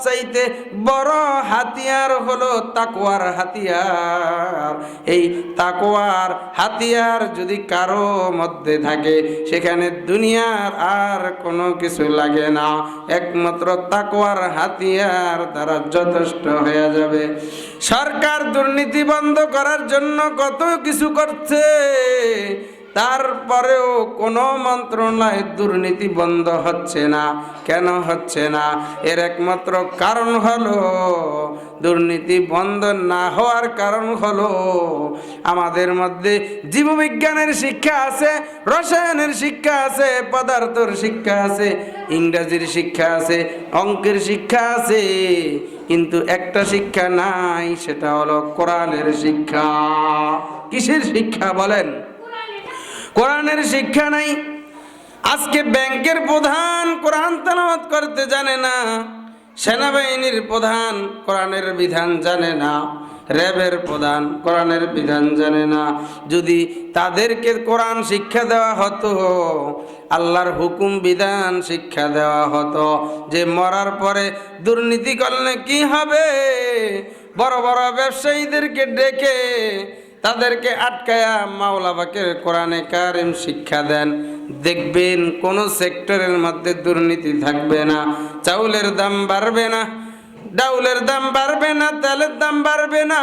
চাইতে বড় হাতিয়ার হলো তাকওয়ার হাতিয়ার। এই তাকওয়ার হাতিয়ার যদি কারো মধ্যে থাকে, সেখানে দুনিয়ার আর কোনো কিছু লাগে না, একমাত্র তাকওয়ার হাতিয়ার দ্বারা যথেষ্ট হয়ে যাবে। সরকার দুর্নীতি বন্ধ করার জন্য কত কিছু করছে, তারপরেও কোনো মন্ত্রণালয়ে দুর্নীতি বন্ধ হচ্ছে না। কেন হচ্ছে না? এর একমাত্র কারণ হলো, দুর্নীতি বন্ধ না হওয়ার কারণ হলো আমাদের মধ্যে জীববিজ্ঞানের শিক্ষা আছে, রসায়নের শিক্ষা আছে, পদার্থের শিক্ষা আছে, ইংরেজির শিক্ষা আছে, অঙ্কের শিক্ষা আছে, কিন্তু একটা শিক্ষা নাই, সেটা হলো কোরআনের শিক্ষা। কিসের শিক্ষা বলেন? কোরআনের শিক্ষা নাই। আজকে ব্যাংকের প্রধান কোরআন তেলাওয়াত করতে জানে না, সেনাবাহিনীর প্রধান কোরআনের বিধান জানে না, র্যাবের প্রধান কোরআনের বিধান জানে না। যদি তাদেরকে কোরআন শিক্ষা দেওয়া হতো, আল্লাহর হুকুম বিধান শিক্ষা দেওয়া হতো, যে মরার পরে দুর্নীতি করলে কি হবে, বড় বড় ব্যবসায়ীদেরকে ডেকে তাদেরকে আটকায়া মাওলা পাকের কোরআনে কারিম শিক্ষা দেন, দেখবেন কোন সেক্টরের মধ্যে দুর্নীতি থাকবে না। চাউলের দাম বাড়বে না, ডাউলের দাম বাড়বে না, তেলের দাম বাড়বে না,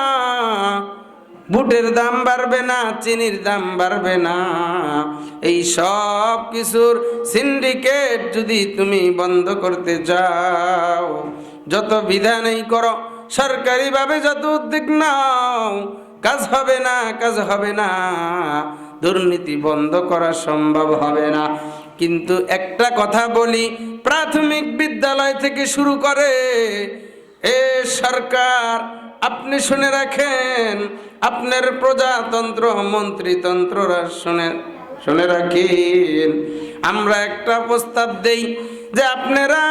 বুটের দাম বাড়বে না, চিনির দাম বাড়বে না। এই সব কিছুর সিন্ডিকেট যদি তুমি বন্ধ করতে যাও, যত বিধানই করো, সরকারিভাবে যত উদ্যোগ নাও, কাজ হবে না, কাজ হবে না, দুর্নীতি বন্ধ করা সম্ভব হবে না। কিন্তু একটা কথা বলি, প্রাথমিক বিদ্যালয় থেকে শুরু করে এ সরকার, আপনি শুনে রাখেন, আপনার প্রজাতন্ত্র মন্ত্রীতন্ত্ররা শুনে রাখেন, আমরা একটা প্রস্তাব দেই যে আপনারা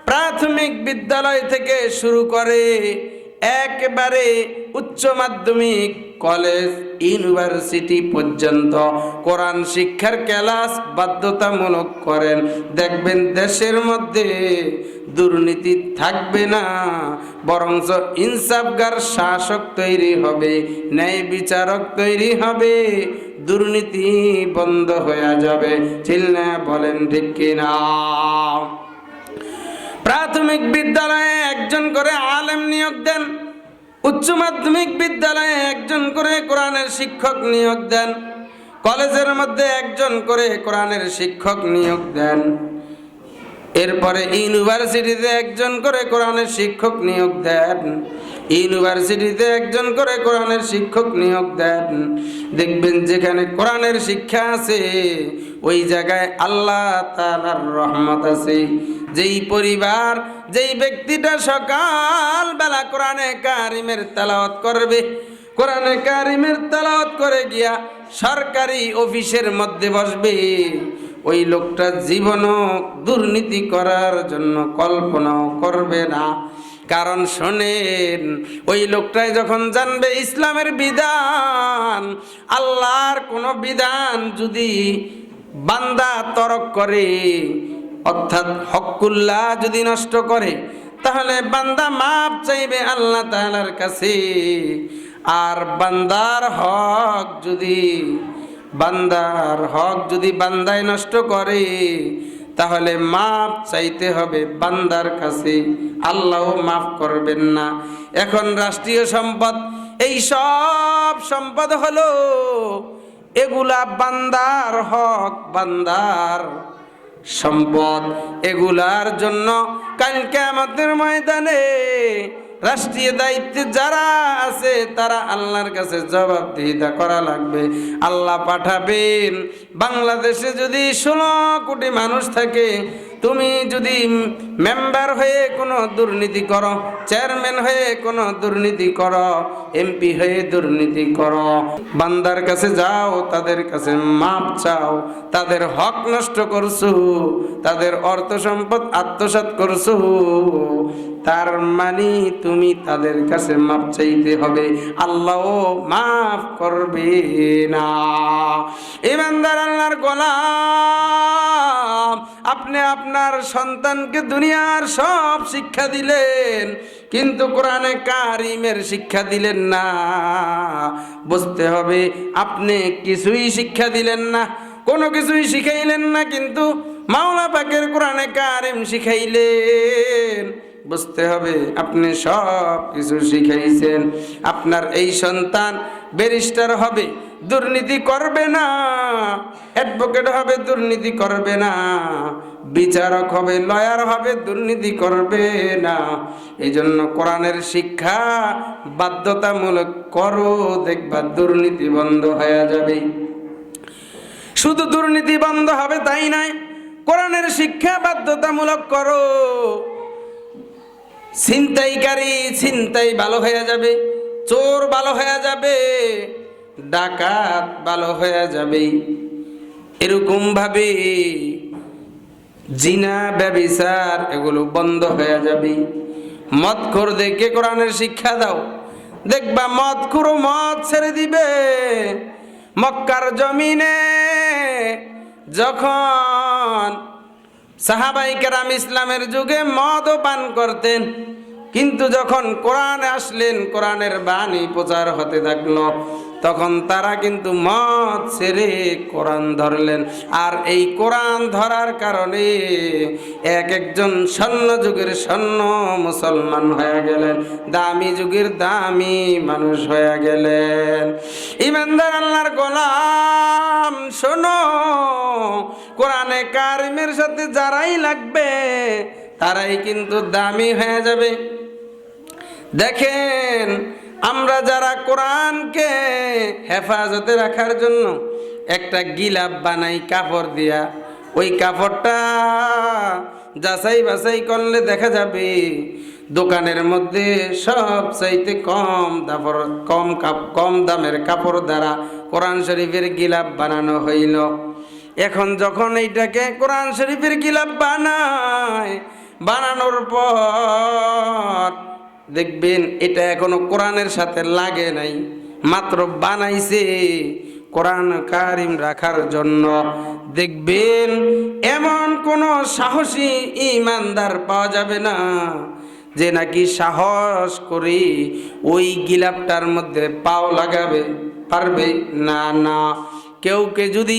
প্রাথমিক বিদ্যালয় থেকে শুরু করে একেবারে উচ্চ মাধ্যমিক, কলেজ, ইউনিভার্সিটি পর্যন্ত কোরআন শিক্ষার ক্লাস বাধ্যতামূলক করেন। দেখবেন দেশের মধ্যে দুর্নীতি থাকবে না, বরঞ্চ ইনসাফগার শাসক তৈরি হবে, ন্যায় বিচারক তৈরি হবে, দুর্নীতি বন্ধ হয়ে যাবে। চিল্লা বলেন ঠিক কিনা? প্রাথমিক বিদ্যালয়ে একজন করে আলেম নিয়োগ দেন, উচ্চ মাধ্যমিক বিদ্যালয়ে একজন করে কোরআনের শিক্ষক নিয়োগ দেন, কলেজের মধ্যে একজন করে কোরআনের শিক্ষক নিয়োগ দেন, এরপরে ইউনিভার্সিটিতে একজন করে কোরআনের শিক্ষক নিয়োগ দেন, ইউনিভার্সিটিতে একজন করে কোরআনের শিক্ষক নিয়োগ দেন। দেখবেন যেখানে কোরআনের শিক্ষা আছে, ওই জায়গায় আল্লাহ তাআলার রহমত আছে। যেই পরিবার, যেই ব্যক্তিটা সকাল বেলা কোরআনে কারিমের তেলাওয়াত করবে, কোরআনে কারিমের তেলাওয়াত করে গিয়া সরকারি অফিসের মধ্যে বসবে, ওই লোকটা জীবনও দুর্নীতি করার জন্য কল্পনাও করবে না। কারণ শোনেন, ওই লোকটাই যখন জানবে ইসলামের বিধান, আল্লাহর কোনো বিধান যদি বান্দা তরক করে, অর্থাৎ হকুল্লাহ যদি নষ্ট করে, তাহলে বান্দা মাপ চাইবে আল্লাহ তাআলার কাছে। আর বান্দার হক যদি বান্দায় নষ্ট করে, তাহলে মাপ চাইতে হবে বান্দার কাছে, আল্লাহও মাফ করবেন না। এখন রাষ্ট্রীয় সম্পদ, এই সব সম্পদ হলো এগুলা বান্দার হক, বান্দার সম্পদ। এগুলার জন্য কাল কিয়ামতের ময়দানে রাষ্ট্রীয় দায়িত্বে যারা আছে, তারা আল্লাহর কাছে জবাবদিহিতা করা লাগবে। আল্লাহ পাঠাবেন, বাংলাদেশে যদি 16 কোটি মানুষ থাকে, তুমি যদি মেম্বার হয়ে কোনো দুর্নীতি করো, চেয়ারম্যান হয়ে কোনো দুর্নীতি করো, এমপি হয়ে দুর্নীতি করো, বান্দার কাছে যাও, তাদের কাছে মাপ চাও, তাদের হক নষ্ট করছো, তাদের অর্থ সম্পদ আত্মসাৎ করছো, তার মানে তুমি তাদের কাছে মাপ চাইতে হবে, আল্লাহও মাফ করবে না। ইমানদার আল্লাহর গোলাম, আপনি আপনার সন্তানকে দুনিয়ার সব শিক্ষা দিলেন, কিন্তু কোরআনে কারিমের শিক্ষা দিলেন না। বুঝতে হবে আপনি কিছুই শিক্ষা দিলেন না, কোনো কিছুই শিখাইলেন না, কিন্তু মাওলা পাকের কোরআনে কারিম শিখাইলেন। বুঝতে হবে আপনি সব কিছু শিখাইছেন। আপনার এই সন্তান ব্যারিস্টার হবে, দুর্নীতি করবে না, অ্যাডভোকেট হবে, দুর্নীতি করবে না, বিচারক হবে, লয়ার হবে, দুর্নীতি করবে না। এই জন্য কোরআনের শিক্ষা বাধ্যতামূলক করো, দেখবা দুর্নীতি বন্ধ হয়ে যাবে। শুধু দুর্নীতি বন্ধ হবে তাই নয়, কোরআনের শিক্ষা বাধ্যতামূলক করো, ছিনতাইকারী ছিনতাই ভালো হয়ে যাবে, চোর ভালো হয়ে যাবে, ডাকাত ভালো হয়ে যাবে। এরকম ভাবে জিনা ব্যভিচার এগুলো বন্ধ হয়ে যাবে। মদখোরদেরকে কোরআনের শিক্ষা দাও, দেখবা মদখোর মদ ছেড়ে দিবে। মক্কার জমিনে যখন সাহাবায়ে কেরাম ইসলামের যুগে মদও পান করতেন, কিন্তু যখন কোরআন আসলেন, কোরআনের বাণী প্রচার হতে থাকলো, তখন তারা কিন্তু মদ ছেড়ে কোরআন ধরলেন। আর এই কোরআন ধরার কারণে এক একজন স্বর্ণ যুগের স্বর্ণ মুসলমান হয়ে গেলেন, দামি যুগের দামি মানুষ হয়ে গেলেন। ইমানদার আল্লাহর গোলাম শোনো, কোরআনে কারিমের সাথে যারাই লাগবে তারাই কিন্তু দামি হয়ে যাবে। দেখেন, আমরা যারা কোরআনকে হেফাজতে রাখার জন্য একটা গিলাপ বানাই কাপড় দিয়া, ওই কাপড়টা যাচাই বাছাই করলে দেখা যাবে দোকানের মধ্যে সবচাইতে কম দামের কাপড় দ্বারা কোরআন শরীফের গিলাপ বানানো হইল। এখন যখন এইটাকে কোরআন শরীফের গিলাপ বানানোর পর দেখবেন এটা এখনো কোরআনের সাথে লাগে নাই, মাত্র বানাইছে কোরআন কারিম রাখার জন্য। দেখবেন এমন কোনো সাহসী ইমানদার পাওয়া যাবে না যে নাকি সাহস করে ওই গিলাপটার মধ্যে পাও লাগাবে, পারবে না। না, কেউকে যদি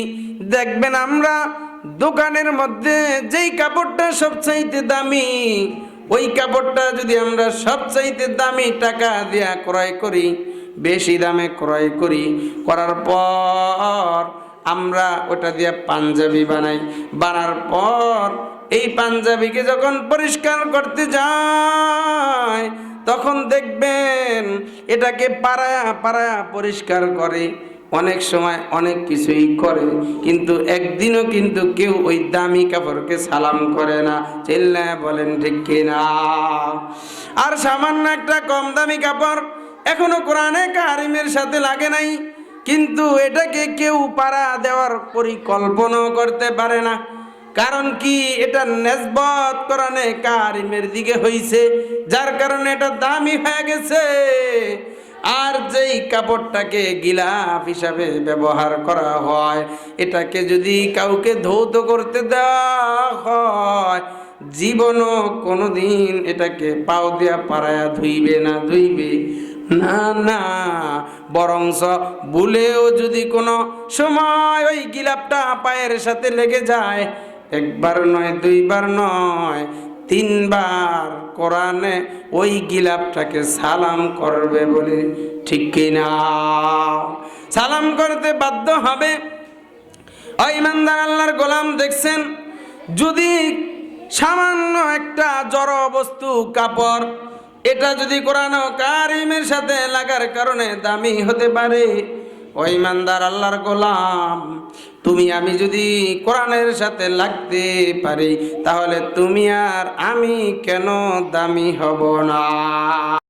দেখবেন, আমরা দোকানের মধ্যে যেই কাপড়টা সবচাইতে দামি, ওই কাপড়টা যদি আমরা সবচাইতে দামি টাকা দিয়া ক্রয় করি, বেশি দামে ক্রয় করার পর আমরা ওটা দিয়ে পাঞ্জাবি বানাই, বানার পর এই পাঞ্জাবিকে যখন পরিষ্কার করতে যাই, তখন দেখবেন এটাকে পাড়ায়া পাড়ায়া পরিষ্কার করে, অনেক সময় অনেক কিছুই করে, কিন্তু একদিনও কিন্তু কেউ ওই দামি কাপড়কে সালাম করে না। চিল্লায় বলেন ঠিক কিনা? আর সামান্য একটা কম দামি কাপড় এখনো কোরআনে কারিমের সাথে লাগে নাই, কিন্তু এটাকে কেউ পাড়া দেওয়ার পরিকল্পনাও করতে পারে না। কারণ কি? এটা নেসবত কোরআনে কারিমের দিকে হইছে, যার কারণে এটা দামি হয়ে গেছে। আর যেই কাপড়টাকে গিলাফ হিসাবে ব্যবহার করা হয়, এটাকে যদি কাউকে ধৌত করতে দেওয়া হয়, জীবনও কোনোদিন এটাকে পাও দিয়া পাড়ায়া ধুইবে না, না। বরংস ভুলেও যদি কোনো সময় ওই গিলাপটা পায়ের সাথে লেগে যায়, একবার নয়, দুইবার নয়, 3 বার কোরআনে ওই গিলাপটাকে সালাম করবে বলে, ঠিক কিনা? সালাম করতে বাধ্য হবে। ওই ইমানদার আল্লাহর গোলাম দেখছেন, যদি সামান্য একটা জড় বস্তু কাপড়, এটা যদি কোরআন কারিমের সাথে লাগার কারণে দামি হতে পারে, ওই ইমানদার আল্লাহর গোলাম, তুমি আমি যদি কোরআনের সাথে লাগতে পারি, তাহলে তুমি আর আমি কেন দামি হব না?